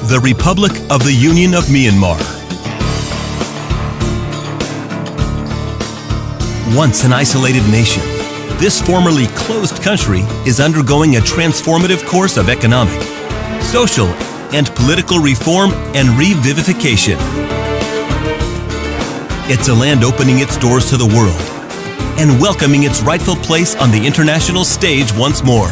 The Republic of the Union of Myanmar. Once an isolated nation, this formerly closed country is undergoing a transformative course of economic, social, and political reform and revivification. It's a land opening its doors to the world and welcoming its rightful place on the international stage once more.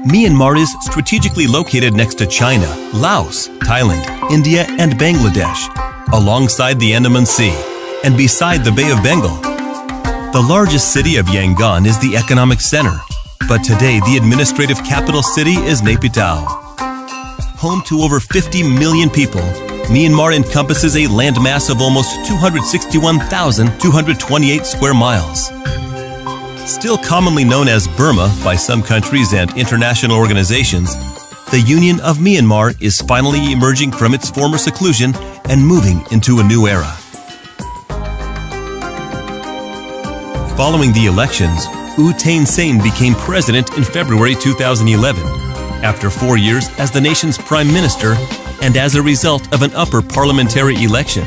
Myanmar is strategically located next to China, Laos, Thailand, India, and Bangladesh, alongside the Andaman Sea and beside the Bay of Bengal. The largest city of Yangon is the economic center, but today the administrative capital city is Naypyidaw. Home to over 50 million people, Myanmar encompasses a landmass of almost 261,228 square miles. Still commonly known as Burma by some countries and international organizations, the Union of Myanmar is finally emerging from its former seclusion and moving into a new era. Following the elections, U Thein Sein became president in February 2011, after 4 years as the nation's prime minister and as a result of an upper parliamentary election.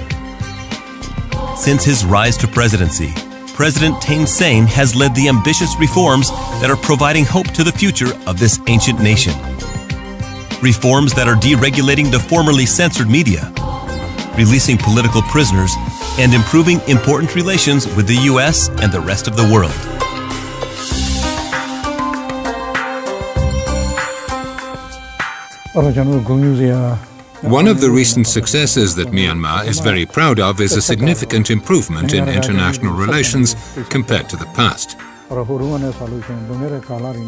Since his rise to presidency, President Thein Sein has led the ambitious reforms that are providing hope to the future of this ancient nation. Reforms that are deregulating the formerly censored media, releasing political prisoners, and improving important relations with the U.S. and the rest of the world. One of the recent successes that Myanmar is very proud of is a significant improvement in international relations compared to the past.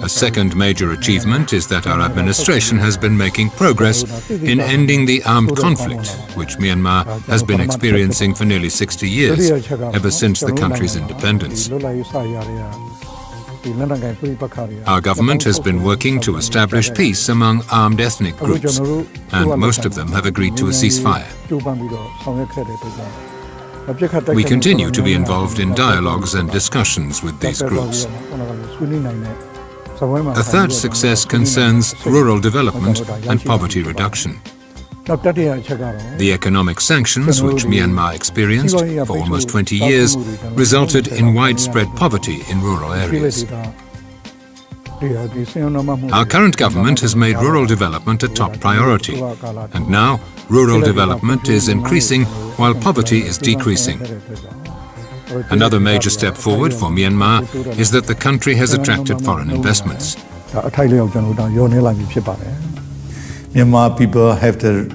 A second major achievement is that our administration has been making progress in ending the armed conflict, which Myanmar has been experiencing for nearly 60 years, ever since the country's independence. Our government has been working to establish peace among armed ethnic groups, and most of them have agreed to a ceasefire. We continue to be involved in dialogues and discussions with these groups. A third success concerns rural development and poverty reduction. The economic sanctions which Myanmar experienced for almost 20 years resulted in widespread poverty in rural areas. Our current government has made rural development a top priority, and now rural development is increasing while poverty is decreasing. Another major step forward for Myanmar is that the country has attracted foreign investments. Myanmar people have to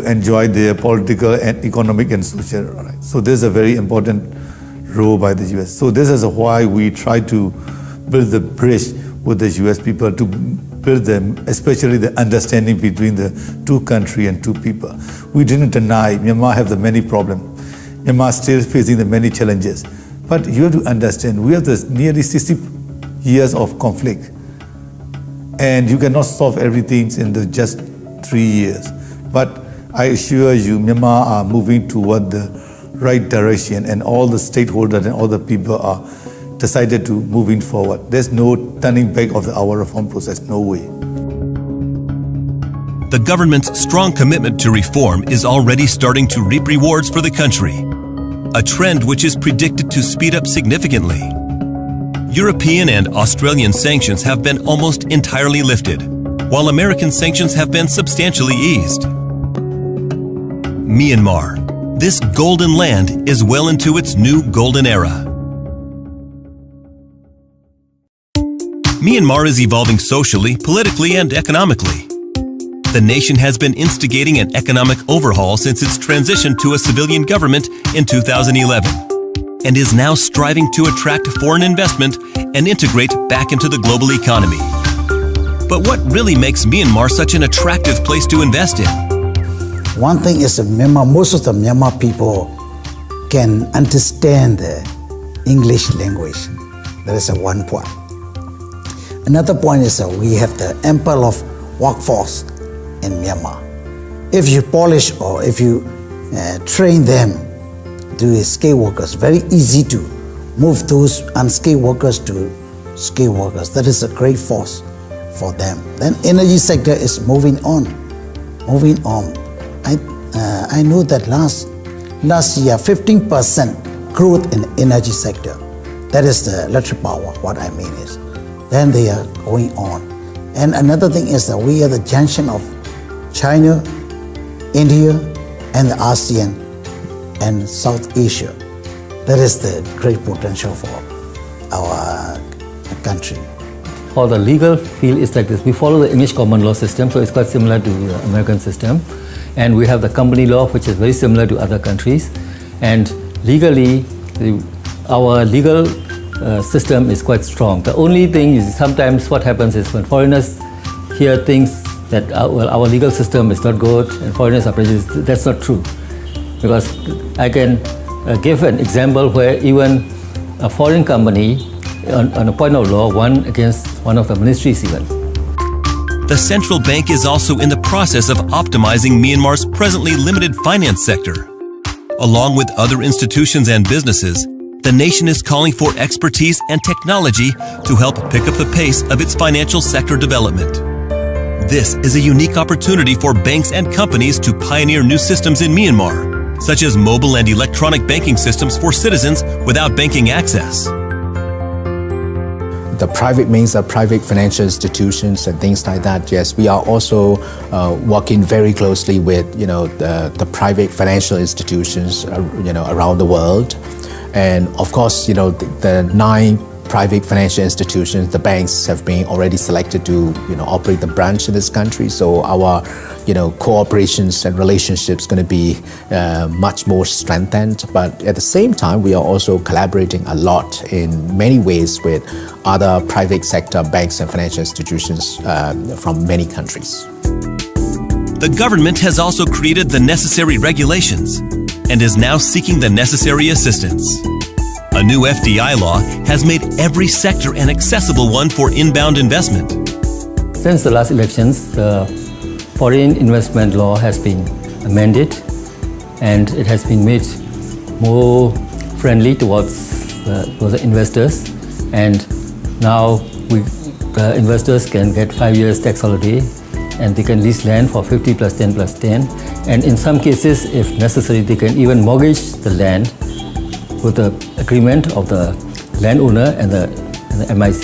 enjoy their political and economic and social rights. So this is a very important role by the US. So this is why we try to build the bridge with the US people, to build them, especially the understanding between the two countries and two people. We didn't deny Myanmar have the many problems. Myanmar is still facing the many challenges. But you have to understand, we have this nearly 60 years of conflict. And you cannot solve everything in just 3 years. But I assure you, Myanmar are moving toward the right direction, and all the stakeholders and all the people are decided to moving forward. There's no turning back of our reform process, no way. The government's strong commitment to reform is already starting to reap rewards for the country, a trend which is predicted to speed up significantly. European and Australian sanctions have been almost entirely lifted, while American sanctions have been substantially eased. Myanmar, this golden land, is well into its new golden era. Myanmar is evolving socially, politically, and economically. The nation has been instigating an economic overhaul since its transition to a civilian government in 2011, and is now striving to attract foreign investment and integrate back into the global economy. But what really makes Myanmar such an attractive place to invest in? One thing is that Myanmar, most of the Myanmar people can understand the English language. That is one point. Another point is that we have the ample of workforce in Myanmar. If you polish or if you train them to be skilled workers, very easy to move those unskilled workers to skilled workers. That is a great force for them. Then energy sector is moving on. I know that last year 15% growth in energy sector. That is the electric power. What I mean is, then they are going on. And another thing is that we are the junction of China, India, and the ASEAN and South Asia. That is the great potential for our country. For the legal field, it's like this. We follow the English common law system, so it's quite similar to the American system. And we have the company law, which is very similar to other countries. And legally, our legal system is quite strong. The only thing is sometimes what happens is when foreigners hear things that our legal system is not good and foreigners are prejudiced, that's not true. Because I can give an example where even a foreign company on a point of law won against one of the ministries even. The central bank is also in the process of optimizing Myanmar's presently limited finance sector. Along with other institutions and businesses, the nation is calling for expertise and technology to help pick up the pace of its financial sector development. This is a unique opportunity for banks and companies to pioneer new systems in Myanmar, such as mobile and electronic banking systems for citizens without banking access. The private means of private financial institutions and things like that. Yes, we are also working very closely with the private financial institutions around the world, and of course the 9 private financial institutions, the banks have been already selected to operate the branch in this country. So our cooperations and relationships going to be much more strengthened. But at the same time, we are also collaborating a lot in many ways with other private sector banks and financial institutions from many countries. The government has also created the necessary regulations and is now seeking the necessary assistance. A new FDI law has made every sector an accessible one for inbound investment. Since the last elections, the foreign investment law has been amended and it has been made more friendly towards the investors. And now the investors can get 5 years tax holiday and they can lease land for 50 plus 10 plus 10. And in some cases, if necessary, they can even mortgage the land with the agreement of the landowner and the MIC.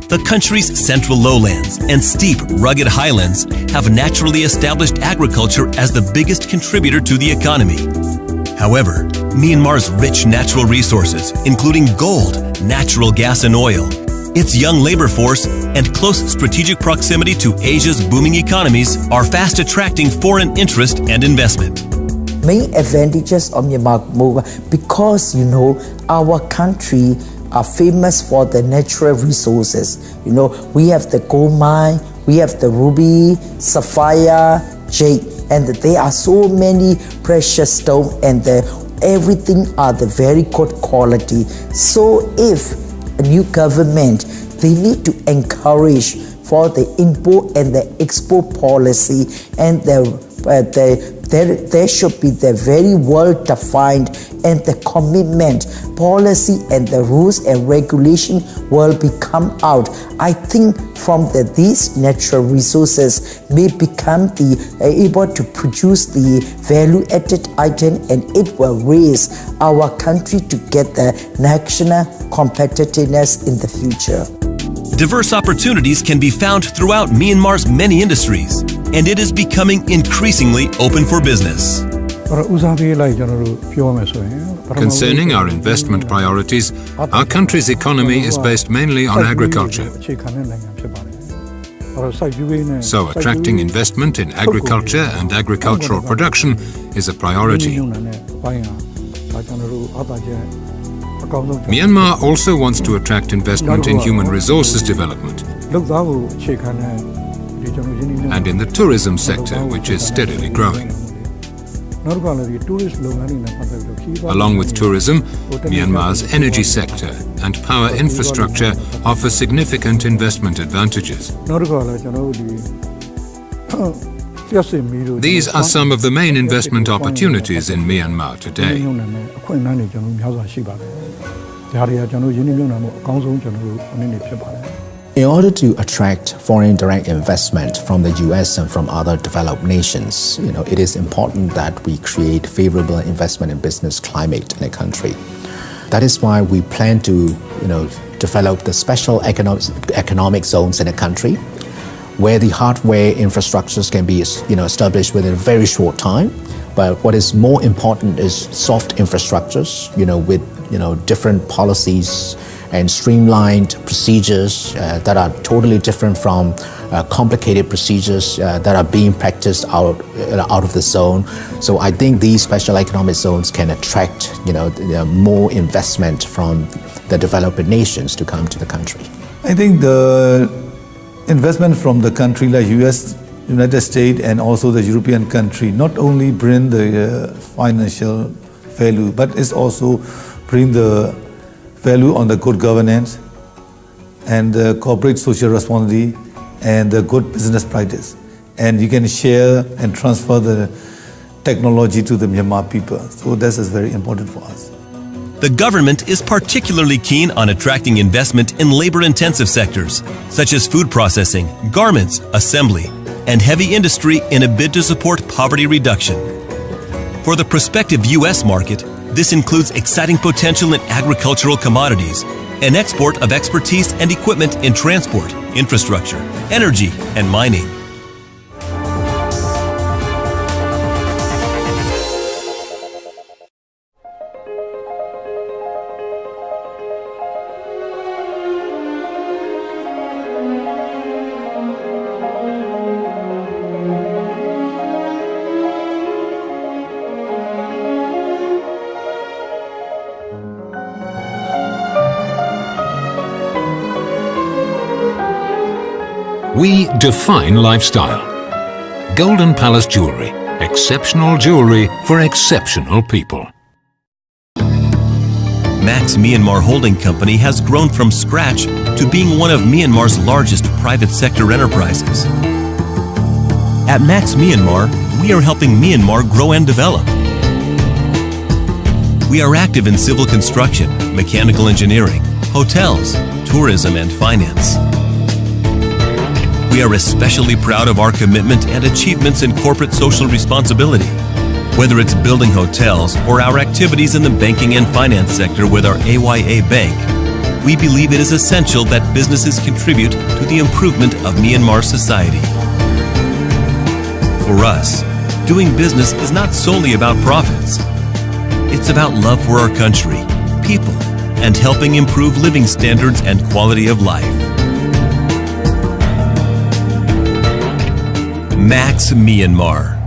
The country's central lowlands and steep, rugged highlands have naturally established agriculture as the biggest contributor to the economy. However, Myanmar's rich natural resources, including gold, natural gas and oil, its young labor force, and close strategic proximity to Asia's booming economies are fast attracting foreign interest and investment. Main advantages of Myanmar because our country are famous for the natural resources. We have the gold mine, we have the ruby, sapphire, jade, and there are so many precious stones, and everything are the very good quality. So if a new government, they need to encourage for the import and the export policy, and there should be the very well-defined and the commitment policy, and the rules and regulation will become out. I think from these natural resources may become able to produce the value-added item, and it will raise our country to get the national competitiveness in the future. Diverse opportunities can be found throughout Myanmar's many industries, and it is becoming increasingly open for business. Concerning our investment priorities, our country's economy is based mainly on agriculture. So attracting investment in agriculture and agricultural production is a priority. Myanmar also wants to attract investment in human resources development. and in the tourism sector, which is steadily growing. Along with tourism, Myanmar's energy sector and power infrastructure offer significant investment advantages. These are some of the main investment opportunities in Myanmar today. In order to attract foreign direct investment from the US and from other developed nations, it is important that we create favorable investment and business climate in the country. That is why we plan to, develop the special economic zones in the country, where the hardware infrastructures can be, established within a very short time. But what is more important is soft infrastructures, with, different policies and streamlined procedures that are totally different from complicated procedures that are being practiced out of the zone. So I think these special economic zones can attract, more investment from the developing nations to come to the country. I think the investment from the country like US, United States, and also the European country not only bring the financial value, but it's also bring the value on the good governance and the corporate social responsibility and the good business practice. And you can share and transfer the technology to the Myanmar people. So this is very important for us. The government is particularly keen on attracting investment in labor-intensive sectors, such as food processing, garments, assembly, and heavy industry in a bid to support poverty reduction. For the prospective U.S. market, this includes exciting potential in agricultural commodities and export of expertise and equipment in transport, infrastructure, energy, and mining. We define lifestyle. Golden Palace Jewelry. Exceptional jewelry for exceptional people. Max Myanmar Holding Company has grown from scratch to being one of Myanmar's largest private sector enterprises. At Max Myanmar, we are helping Myanmar grow and develop. We are active in civil construction, mechanical engineering, hotels, tourism, and finance. We are especially proud of our commitment and achievements in corporate social responsibility. Whether it's building hotels or our activities in the banking and finance sector with our AYA Bank, we believe it is essential that businesses contribute to the improvement of Myanmar society. For us, doing business is not solely about profits. It's about love for our country, people, and helping improve living standards and quality of life. Max Myanmar.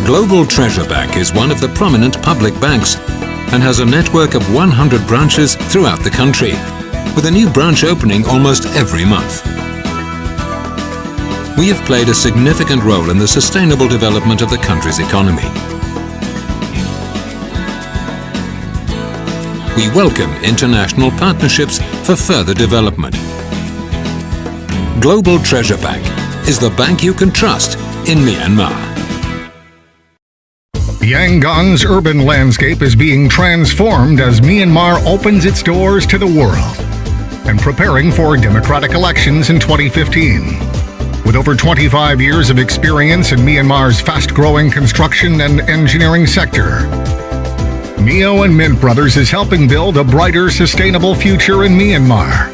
Global Treasure Bank is one of the prominent public banks and has a network of 100 branches throughout the country, with a new branch opening almost every month. We have played a significant role in the sustainable development of the country's economy. We welcome international partnerships for further development. Global Treasure Bank is the bank you can trust in Myanmar. Yangon's urban landscape is being transformed as Myanmar opens its doors to the world and preparing for democratic elections in 2015. With over 25 years of experience in Myanmar's fast-growing construction and engineering sector, Mio and Mint Brothers is helping build a brighter, sustainable future in Myanmar.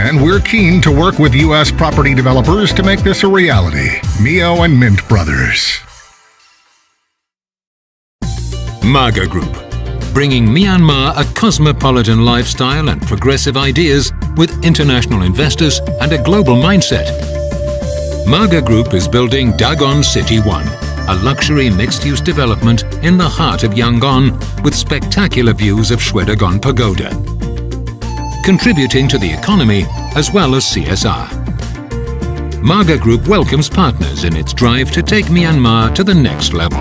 And we're keen to work with U.S. property developers to make this a reality. Mio and Mint Brothers. Marga Group, bringing Myanmar a cosmopolitan lifestyle and progressive ideas with international investors and a global mindset. Marga Group is building Dagon City 1, a luxury mixed-use development in the heart of Yangon with spectacular views of Shwedagon Pagoda. contributing to the economy as well as CSR. Maga Group welcomes partners in its drive to take Myanmar to the next level.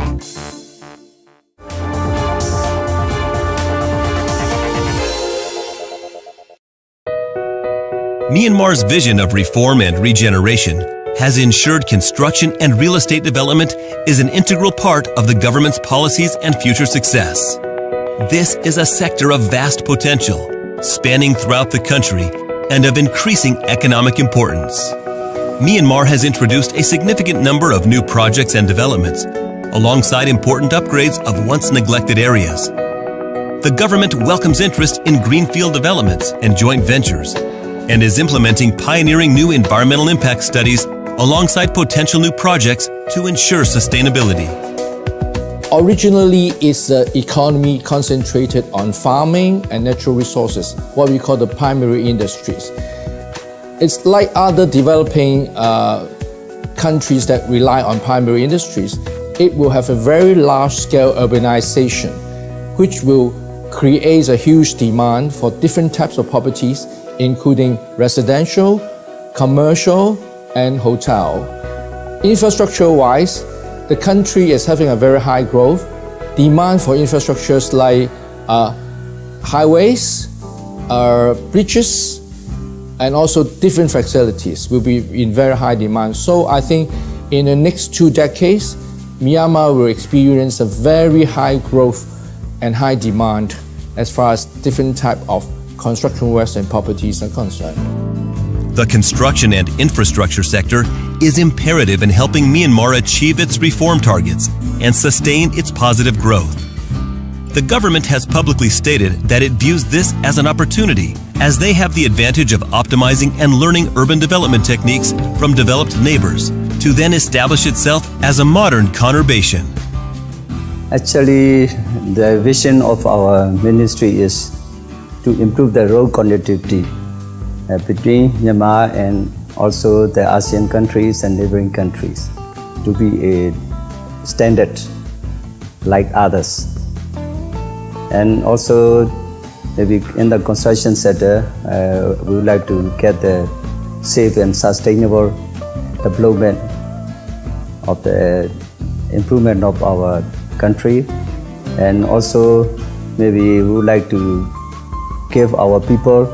Myanmar's vision of reform and regeneration has ensured construction and real estate development is an integral part of the government's policies and future success. This is a sector of vast potential, spanning throughout the country and of increasing economic importance. Myanmar has introduced a significant number of new projects and developments, alongside important upgrades of once neglected areas. The government welcomes interest in greenfield developments and joint ventures, and is implementing pioneering new environmental impact studies alongside potential new projects to ensure sustainability. Originally, it's an economy concentrated on farming and natural resources, what we call the primary industries. It's like other developing countries that rely on primary industries. It will have a very large-scale urbanization, which will create a huge demand for different types of properties, including residential, commercial, and hotel. Infrastructure-wise, the country is having a very high growth. Demand for infrastructures like highways, bridges, and also different facilities will be in very high demand. So I think in the next 2 decades, Myanmar will experience a very high growth and high demand as far as different type of construction works and properties are concerned. The construction and infrastructure sector is imperative in helping Myanmar achieve its reform targets and sustain its positive growth. The government has publicly stated that it views this as an opportunity, as they have the advantage of optimizing and learning urban development techniques from developed neighbors to then establish itself as a modern conurbation. Actually, the vision of our ministry is to improve the road connectivity between Myanmar and also the ASEAN countries and neighboring countries to be a standard like others. And also, maybe in the construction sector, we would like to get the safe and sustainable development of the improvement of our country. And also, maybe we would like to give our people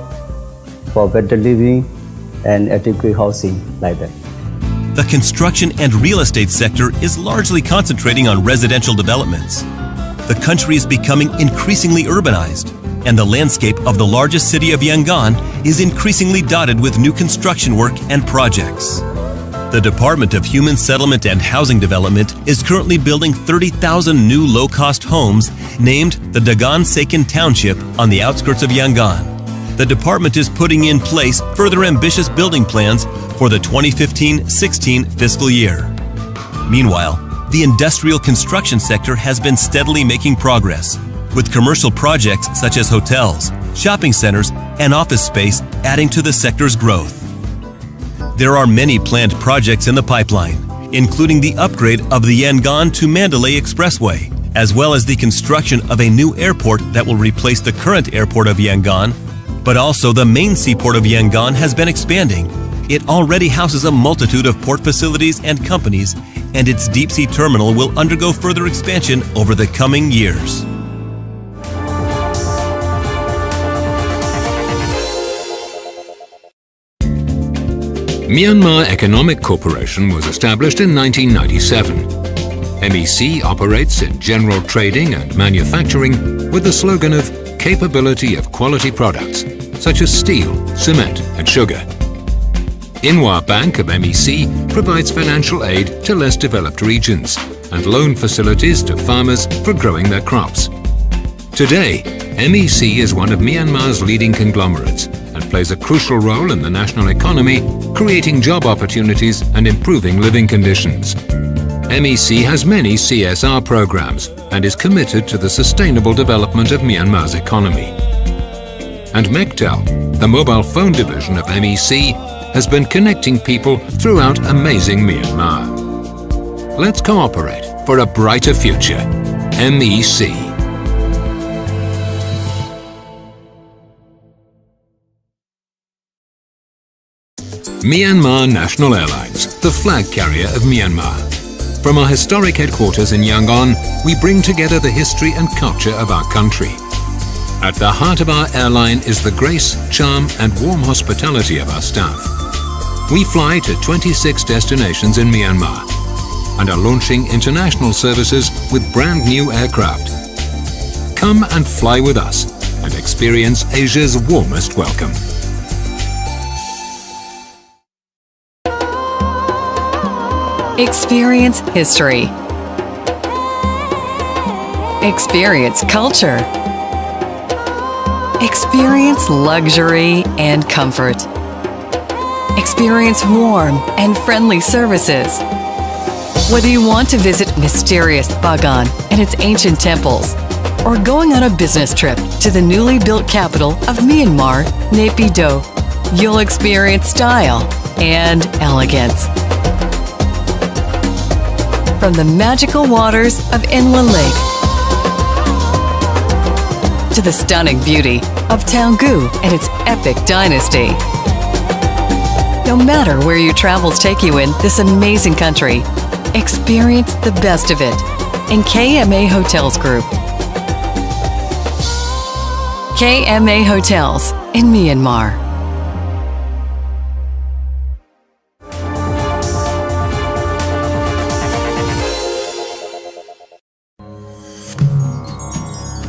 for better living and adequate housing like that. The construction and real estate sector is largely concentrating on residential developments. The country is becoming increasingly urbanized, and the landscape of the largest city of Yangon is increasingly dotted with new construction work and projects. The Department of Human Settlement and Housing Development is currently building 30,000 new low-cost homes named the Dagon Saken Township on the outskirts of Yangon. The department is putting in place further ambitious building plans for the 2015-16 fiscal year. Meanwhile, the industrial construction sector has been steadily making progress, with commercial projects such as hotels, shopping centers, and office space adding to the sector's growth. There are many planned projects in the pipeline, including the upgrade of the Yangon to Mandalay Expressway, as well as the construction of a new airport that will replace the current airport of Yangon. But also the main seaport of Yangon has been expanding. It already houses a multitude of port facilities and companies, and its deep-sea terminal will undergo further expansion over the coming years. Myanmar Economic Corporation was established in 1997. MEC operates in general trading and manufacturing with the slogan of capability of quality products such as steel, cement and sugar. Inwa Bank of MEC provides financial aid to less developed regions and loan facilities to farmers for growing their crops. Today, MEC is one of Myanmar's leading conglomerates and plays a crucial role in the national economy, creating job opportunities and improving living conditions. MEC has many CSR programs and is committed to the sustainable development of Myanmar's economy. And Mektel, the mobile phone division of MEC, has been connecting people throughout amazing Myanmar. Let's cooperate for a brighter future. MEC. Myanmar National Airlines, the flag carrier of Myanmar. From our historic headquarters in Yangon, we bring together the history and culture of our country. At the heart of our airline is the grace, charm and warm hospitality of our staff. We fly to 26 destinations in Myanmar and are launching international services with brand new aircraft. Come and fly with us and experience Asia's warmest welcome. Experience history. Experience culture. Experience luxury and comfort. Experience warm and friendly services. Whether you want to visit mysterious Bagan and its ancient temples, or going on a business trip to the newly built capital of Myanmar, Naypyidaw, you'll experience style and elegance. From the magical waters of Inla Lake to the stunning beauty of Taungoo and its epic dynasty. No matter where your travels take you in this amazing country, experience the best of it in KMA Hotels Group. KMA Hotels in Myanmar.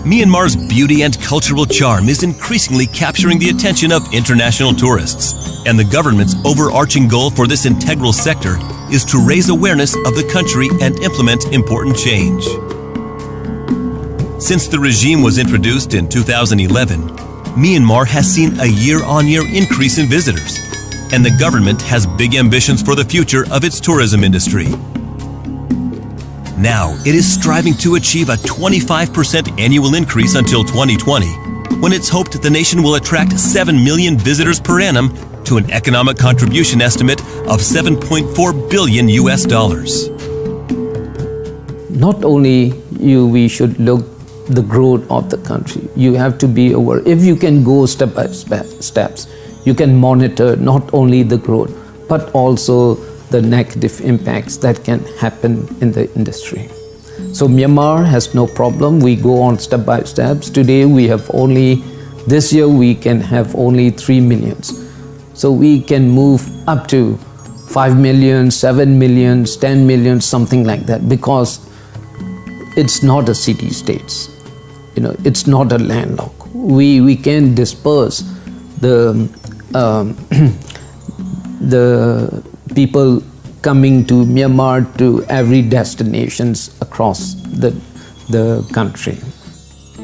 Myanmar's beauty and cultural charm is increasingly capturing the attention of international tourists, and the government's overarching goal for this integral sector is to raise awareness of the country and implement important change. Since the regime was introduced in 2011, Myanmar has seen a year-on-year increase in visitors, and the government has big ambitions for the future of its tourism industry. Now, it is striving to achieve a 25% annual increase until 2020, when it's hoped the nation will attract 7 million visitors per annum to an economic contribution estimate of $7.4 billion. Not only we should look the growth of the country. You have to be aware. If you can go step by steps, you can monitor not only the growth, but also the negative impacts that can happen in the industry. So Myanmar has no problem. We go on step by steps. Today we have this year we can have only 3 millions. So we can move up to 5 million, 7 million, 10 million, something like that, because it's not a city-states. It's not a landlocked. We can disperse the people coming to Myanmar to every destinations across the country.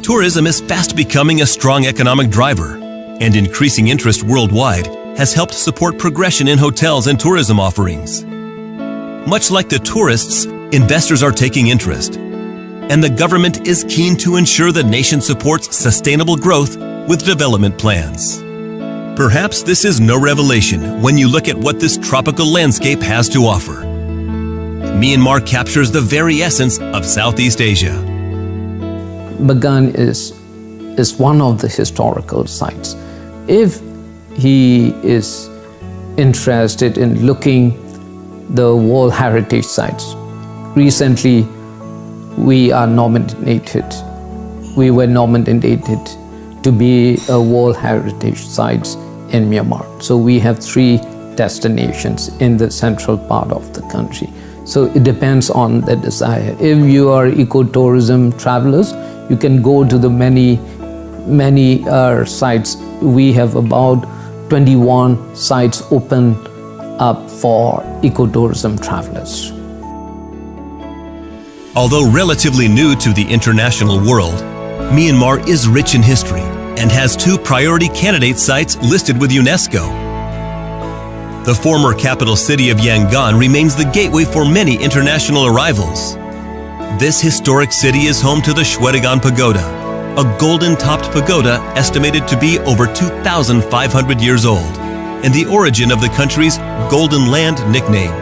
Tourism is fast becoming a strong economic driver, and increasing interest worldwide has helped support progression in hotels and tourism offerings. Much like the tourists, investors are taking interest, and the government is keen to ensure the nation supports sustainable growth with development plans. Perhaps this is no revelation when you look at what this tropical landscape has to offer. Myanmar captures the very essence of Southeast Asia. Bagan is one of the historical sites. If he is interested in looking the World Heritage Sites, recently we were nominated to be a World Heritage Sites in Myanmar. So we have 3 destinations in the central part of the country. So it depends on the desire. If you are ecotourism travelers, you can go to the many sites. We have about 21 sites open up for ecotourism travelers. Although relatively new to the international world, Myanmar is rich in history and has 2 priority candidate sites listed with UNESCO. The former capital city of Yangon remains the gateway for many international arrivals. This historic city is home to the Shwedagon Pagoda, a golden-topped pagoda estimated to be over 2,500 years old, and the origin of the country's Golden Land nickname.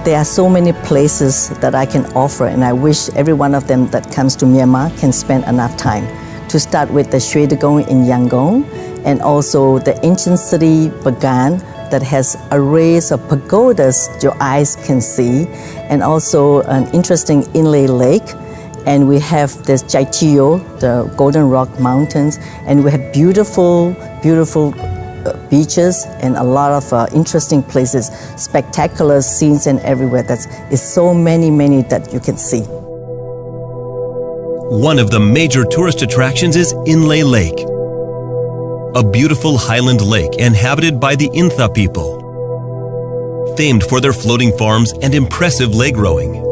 There are so many places that I can offer, and I wish every one of them that comes to Myanmar can spend enough time. To start with the Shwedagon in Yangon, and also the ancient city Bagan, that has arrays of pagodas your eyes can see, and also an interesting inlay lake. And we have this Chaitio, the Golden Rock Mountains, and we have beautiful, beautiful beaches and a lot of interesting places, spectacular scenes and everywhere. It's so many that you can see. One of the major tourist attractions is Inlay Lake, a beautiful highland lake inhabited by the Intha people, famed for their floating farms and impressive lake rowing.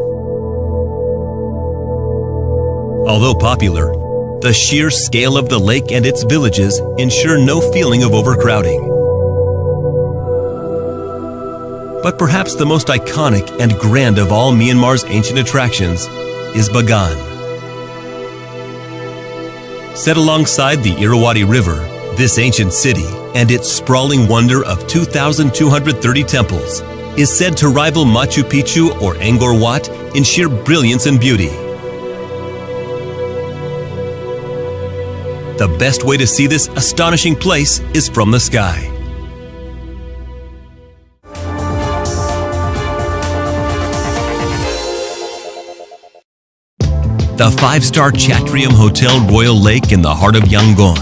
Although popular, the sheer scale of the lake and its villages ensure no feeling of overcrowding. But perhaps the most iconic and grand of all Myanmar's ancient attractions is Bagan. Set alongside the Irrawaddy River, this ancient city and its sprawling wonder of 2,230 temples is said to rival Machu Picchu or Angkor Wat in sheer brilliance and beauty. The best way to see this astonishing place is from the sky. The five-star Chatrium Hotel Royal Lake in the heart of Yangon.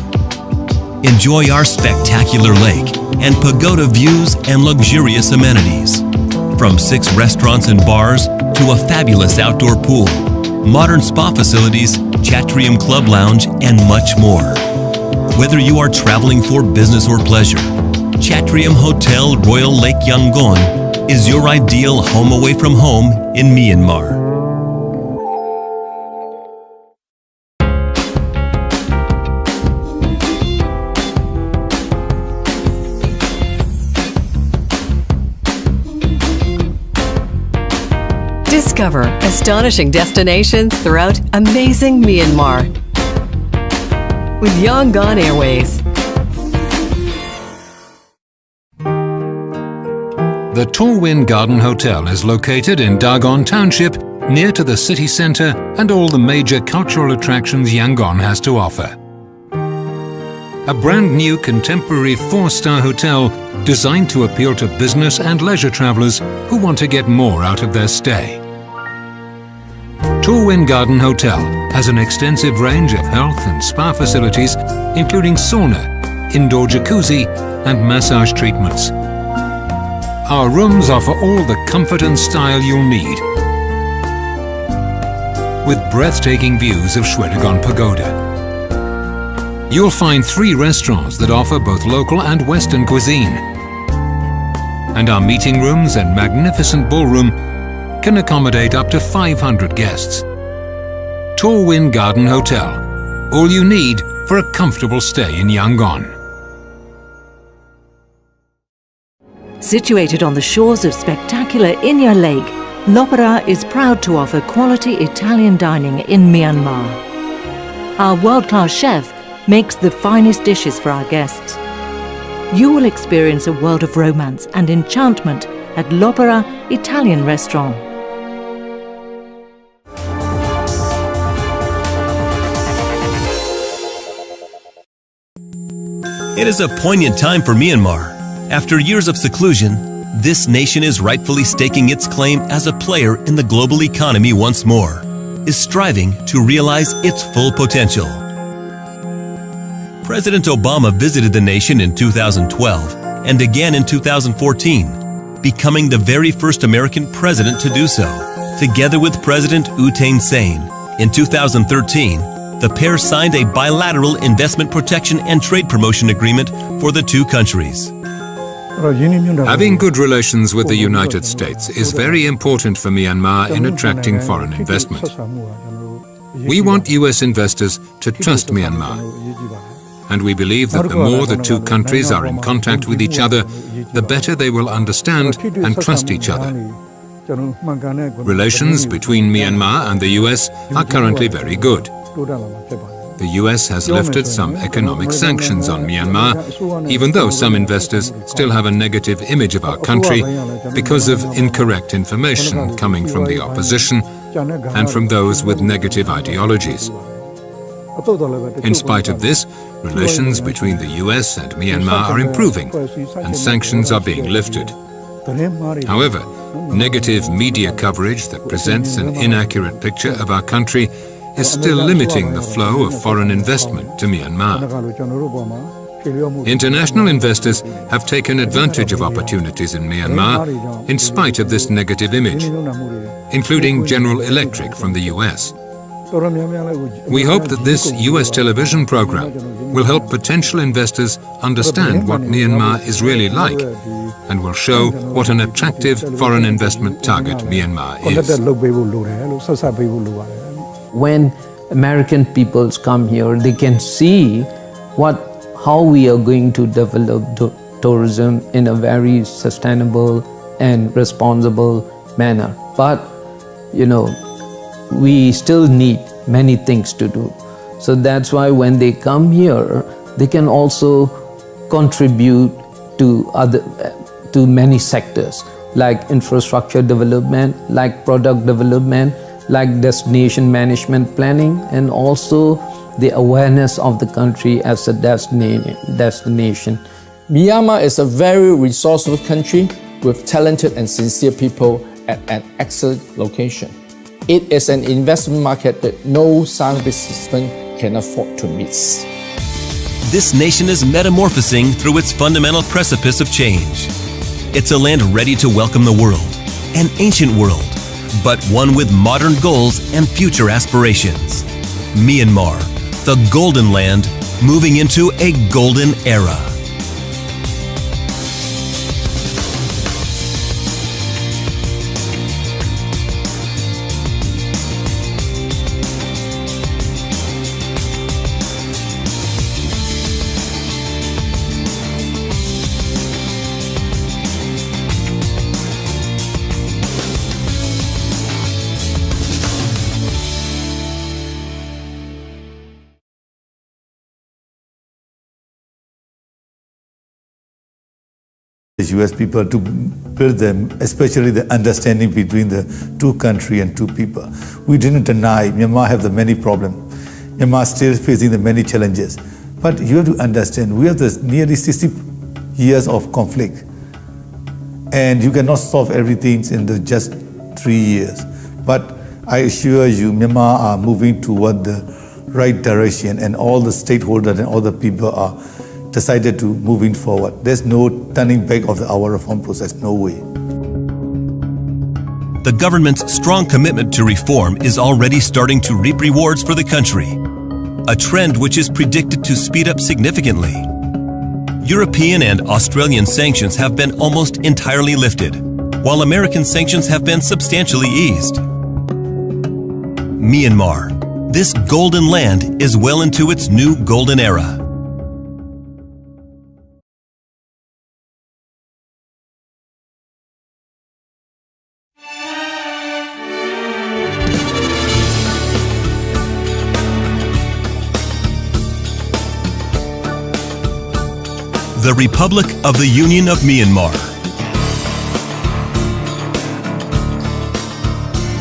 Enjoy our spectacular lake and pagoda views and luxurious amenities. From 6 restaurants and bars to a fabulous outdoor pool, modern spa facilities, Chatrium Club Lounge, and much more. Whether you are traveling for business or pleasure, Chatrium Hotel Royal Lake Yangon is your ideal home away from home in Myanmar. Discover astonishing destinations throughout amazing Myanmar with Yangon Airways. The Torwin Garden Hotel is located in Dagon Township, near to the city centre and all the major cultural attractions Yangon has to offer. A brand new contemporary 4-star hotel designed to appeal to business and leisure travellers who want to get more out of their stay. Torwin Garden Hotel has an extensive range of health and spa facilities, including sauna, indoor jacuzzi, and massage treatments. Our rooms offer all the comfort and style you'll need, with breathtaking views of Shwedagon Pagoda. You'll find 3 restaurants that offer both local and Western cuisine. And our meeting rooms and magnificent ballroom can accommodate up to 500 guests. Torwin Garden Hotel, all you need for a comfortable stay in Yangon. Situated on the shores of spectacular Inya Lake, L'Opera is proud to offer quality Italian dining in Myanmar. Our world-class chef makes the finest dishes for our guests. You will experience a world of romance and enchantment at L'Opera Italian Restaurant. It is a poignant time for Myanmar. After years of seclusion, this nation is rightfully staking its claim as a player in the global economy once more, is striving to realize its full potential. President Obama visited the nation in 2012 and again in 2014, becoming the very first American president to do so. Together with President U Thein Sein, in 2013, the pair signed a bilateral investment protection and trade promotion agreement for the 2 countries. Having good relations with the United States is very important for Myanmar in attracting foreign investment. We want US investors to trust Myanmar, and we believe that the more the 2 countries are in contact with each other, the better they will understand and trust each other. Relations between Myanmar and the US are currently very good. The US has lifted some economic sanctions on Myanmar, even though some investors still have a negative image of our country because of incorrect information coming from the opposition and from those with negative ideologies. In spite of this, relations between the US and Myanmar are improving, and sanctions are being lifted. However, negative media coverage that presents an inaccurate picture of our country is still limiting the flow of foreign investment to Myanmar. International investors have taken advantage of opportunities in Myanmar in spite of this negative image, including General Electric from the US. We hope that this US television program will help potential investors understand what Myanmar is really like and will show what an attractive foreign investment target Myanmar is. When American peoples come here, they can see how we are going to develop tourism in a very sustainable and responsible manner. But, we still need many things to do. So that's why when they come here, they can also contribute to many sectors, like infrastructure development, like product development, like destination management planning, and also the awareness of the country as a destination. Myanmar is a very resourceful country with talented and sincere people at an excellent location. It is an investment market that no sound participant can afford to miss. This nation is metamorphosing through its fundamental precipice of change. It's a land ready to welcome the world, an ancient world, but one with modern goals and future aspirations. Myanmar, the golden land, moving into a golden era. The US people to build them, especially the understanding between the two countries and two people. We didn't deny Myanmar have the many problems. Myanmar still facing the many challenges. But you have to understand, we have this nearly 60 years of conflict. And you cannot solve everything in just 3 years. But I assure you, Myanmar are moving toward the right direction, and all the stakeholders and all the people are decided to moving forward. There's no turning back of our reform process, no way. The government's strong commitment to reform is already starting to reap rewards for the country, a trend which is predicted to speed up significantly. European and Australian sanctions have been almost entirely lifted, while American sanctions have been substantially eased. Myanmar, this golden land, is well into its new golden era. The Republic of the Union of Myanmar.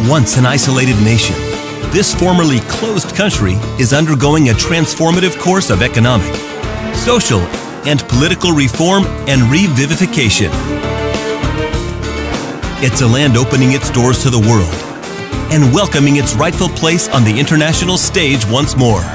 Once an isolated nation, this formerly closed country is undergoing a transformative course of economic, social, and political reform and revivification. It's a land opening its doors to the world and welcoming its rightful place on the international stage once more.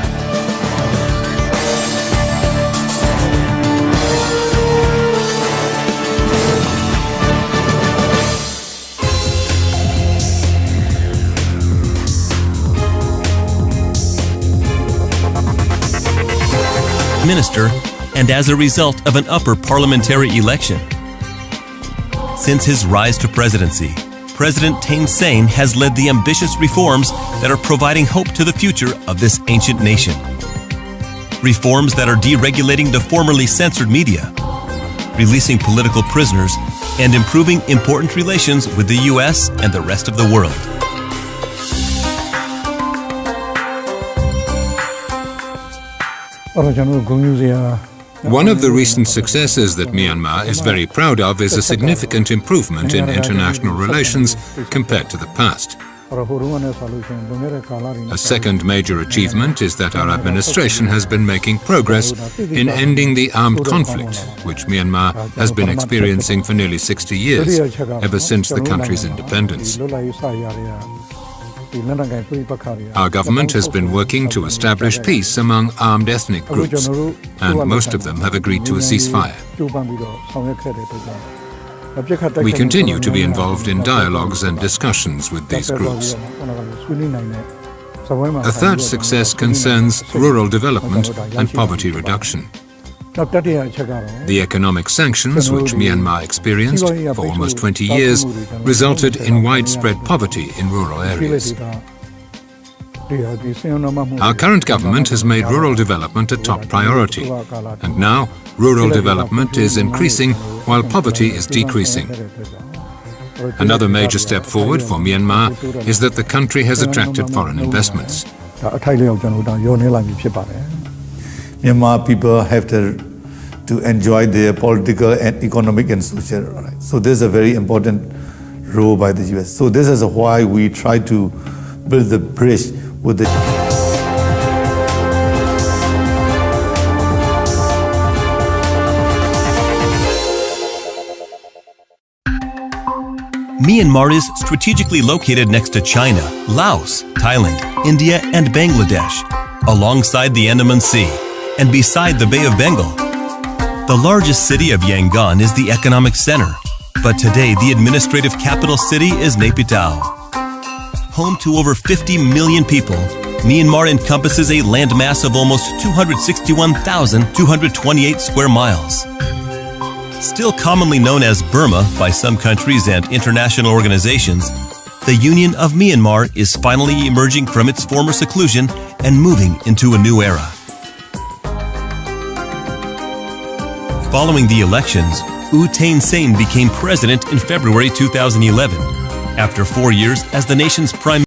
Minister, and as a result of an upper parliamentary election. Since his rise to presidency, President Thein Sein has led the ambitious reforms that are providing hope to the future of this ancient nation. Reforms that are deregulating the formerly censored media, releasing political prisoners, and improving important relations with the US and the rest of the world. One of the recent successes that Myanmar is very proud of is a significant improvement in international relations compared to the past. A second major achievement is that our administration has been making progress in ending the armed conflict, which Myanmar has been experiencing for nearly 60 years, ever since the country's independence. Our government has been working to establish peace among armed ethnic groups, and most of them have agreed to a ceasefire. We continue to be involved in dialogues and discussions with these groups. A third success concerns rural development and poverty reduction. The economic sanctions which Myanmar experienced for almost 20 years resulted in widespread poverty in rural areas. Our current government has made rural development a top priority, and now rural development is increasing while poverty is decreasing. Another major step forward for Myanmar is that the country has attracted foreign investments. Myanmar people have to enjoy their political and economic and social rights. So this is a very important role by the US. So this is why we try to build the bridge with the Myanmar is strategically located next to China, Laos, Thailand, India, and Bangladesh, alongside the Andaman Sea and beside the Bay of Bengal. The largest city of Yangon is the economic center, but today the administrative capital city is Naypyidaw. Home to over 50 million people, Myanmar encompasses a landmass of almost 261,228 square miles. Still commonly known as Burma by some countries and international organizations, the Union of Myanmar is finally emerging from its former seclusion and moving into a new era. Following the elections, U Thein Sein became president in February 2011, after 4 years as the nation's prime